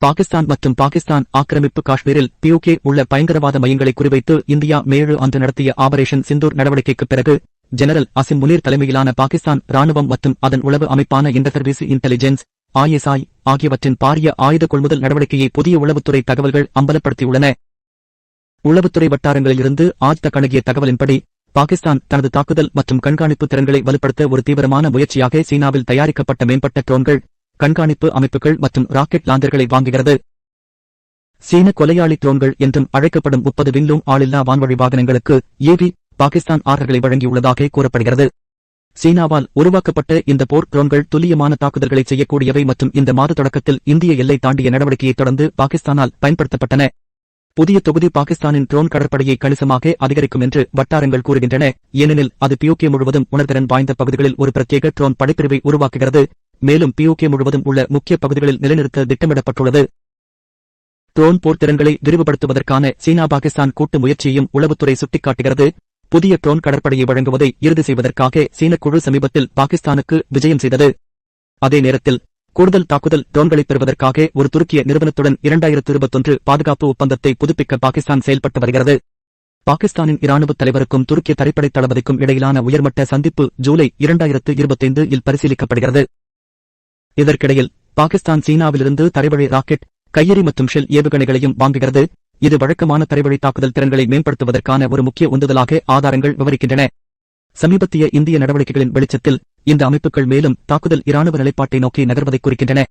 பாகிஸ்தான் மற்றும் பாகிஸ்தான் ஆக்கிரமிப்பு காஷ்மீரில் POK உள்ள பயங்கரவாத மையங்களை குறிவைத்து இந்தியா மே 7 அன்று நடத்திய ஆபரேஷன் சிந்தூர் நடவடிக்கைக்குப் பிறகு ஜெனரல் அசிம் முனீர் தலைமையிலான பாகிஸ்தான் ராணுவம் மற்றும் அதன் உளவு அமைப்பான இன்டர்சர்வீஸ் இன்டெலிஜென்ஸ் ISI ஆகியவற்றின் பாரிய ஆயுத கொள்முதல் நடவடிக்கையை புதிய உளவுத்துறை தகவல்கள் அம்பலப்படுத்தியுள்ளன. உளவுத்துறை வட்டாரங்களிலிருந்து ஆழ்த்த கணக்கிய தகவலின்படி பாகிஸ்தான் தனது தாக்குதல் மற்றும் கண்காணிப்பு திறன்களை வலுப்படுத்த ஒரு தீவிரமான முயற்சியாக சீனாவில் தயாரிக்கப்பட்ட மேம்பட்ட ட்ரோன்கள், கண்காணிப்பு அமைப்புகள் மற்றும் ராக்கெட் லாஞ்சர்களை வாங்குகிறது. சீன கொலையாளி ட்ரோன்கள் என்றும் அழைக்கப்படும் 30 விண்லூம் ஆளில்லா வான்வழி வாகனங்களுக்கு ஏவி பாகிஸ்தான் ஆர்டர்களை வழங்கியுள்ளதாக கூறப்படுகிறது. சீனாவால் உருவாக்கப்பட்ட இந்த போர் ட்ரோன்கள் துல்லியமான தாக்குதல்களை செய்யக்கூடியவை மற்றும் இந்த மாத தொடக்கத்தில் இந்திய எல்லை தாண்டிய நடவடிக்கையைத் தொடர்ந்து பாகிஸ்தானால் பயன்படுத்தப்பட்டன. புதிய தொகுதி பாகிஸ்தானின் ட்ரோன் கடற்படையை கணிசமாக அதிகரிக்கும் என்று வட்டாரங்கள் கூறுகின்றன, ஏனெனில் அது POK முழுவதும் உணர்திறன் வாய்ந்த பகுதிகளில் ஒரு பிரத்யேக ட்ரோன் படைப்பிரிவை உருவாக்குகிறது, மேலும் POK முழுவதும் உள்ள முக்கிய பகுதிகளில் நிலைநிறுத்த திட்டமிடப்பட்டுள்ளது. ட்ரோன் போர் திறன்களை விரிவுபடுத்துவதற்கான சீனா பாகிஸ்தான் கூட்டு முயற்சியையும் உளவுத்துறை சுட்டிக்காட்டுகிறது. புதிய ட்ரோன் கடற்படையை வழங்குவதை இறுதி செய்வதற்காக சீன குழு சமீபத்தில் பாகிஸ்தானுக்கு விஜயம் செய்தது. அதே நேரத்தில் கூடுதல் தாக்குதல் ட்ரோன்களைப் பெறுவதற்காக ஒரு துருக்கிய நிறுவனத்துடன் 2021 பாதுகாப்பு ஒப்பந்தத்தை புதுப்பிக்க பாகிஸ்தான் செயல்பட்டு வருகிறது. பாகிஸ்தானின் இராணுவத் தலைவருக்கும் துருக்கிய தரைப்படை தளபதிக்கும் இடையிலான உயர்மட்ட சந்திப்பு ஜூலை 2025 இல் பரிசீலிக்கப்படுகிறது. இதற்கிடையில் பாகிஸ்தான் சீனாவிலிருந்து தரைவழி ராக்கெட், கையெறி மற்றும் ஷெல் ஏவுகணைகளையும் வாங்குகிறது. இது வழக்கமான தரைவழி தாக்குதல் திறன்களை மேம்படுத்துவதற்கான ஒரு முக்கிய உந்துதலாக ஆதாரங்கள் விவரிக்கின்றன. சமீபத்திய இந்திய நடவடிக்கைகளின் வெளிச்சத்தில் இந்த அமைப்புகள் மேலும் தாக்குதல் இராணுவ நிலைப்பாட்டை நோக்கி நகர்வதை குறிக்கின்றன.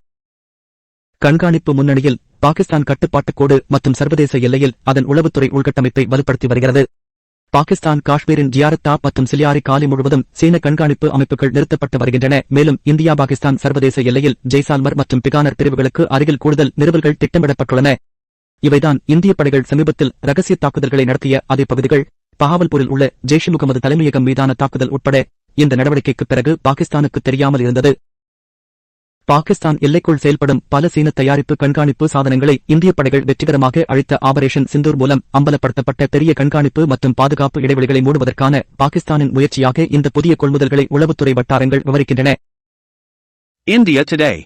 கண்காணிப்பு முன்னணியில் பாகிஸ்தான் கட்டுப்பாட்டுக்கோடு மற்றும் சர்வதேச எல்லையில் அதன் உளவுத்துறை உள்கட்டமைப்பை வலுப்படுத்தி வருகிறது. பாகிஸ்தான் காஷ்மீரின் ஜியாரத்தா மற்றும் சிலியாரி காலி முழுவதும் சீன கண்காணிப்பு அமைப்புகள் நிறுத்தப்பட்டு வருகின்றன, மேலும் இந்தியா பாகிஸ்தான் சர்வதேச எல்லையில் ஜெய்சால்மர் மற்றும் பிகானர் பிரிவுகளுக்கு அருகில் கூடுதல் நிறுவல்கள் திட்டமிடப்பட்டுள்ளன. இவைதான் இந்திய படைகள் சமீபத்தில் ரகசிய தாக்குதல்களை நடத்திய அதே பகுதிகள். பஹாவல்பூரில் உள்ள ஜெய்ஷ் முகமது தலைமையகம் மீதான தாக்குதல் உட்பட இந்த நடவடிக்கைக்குப் பிறகு பாகிஸ்தானுக்கு தெரியாமல் இருந்தது. பாகிஸ்தான் எல்லைக்குள் செயல்படும் பல சீன தயாரிப்பு கண்காணிப்பு சாதனங்களை இந்திய படைகள் வெற்றிகரமாக அழித்த ஆபரேஷன் சிந்தூர் மூலம் அம்பலப்படுத்தப்பட்ட பெரிய கண்காணிப்பு மற்றும் பாதுகாப்பு இடைவெளிகளை மூடுவதற்கான பாகிஸ்தானின் முயற்சியாக இந்த புதிய கொள்முதல்களை உளவுத்துறை வட்டாரங்கள் விவரிக்கின்றன. India Today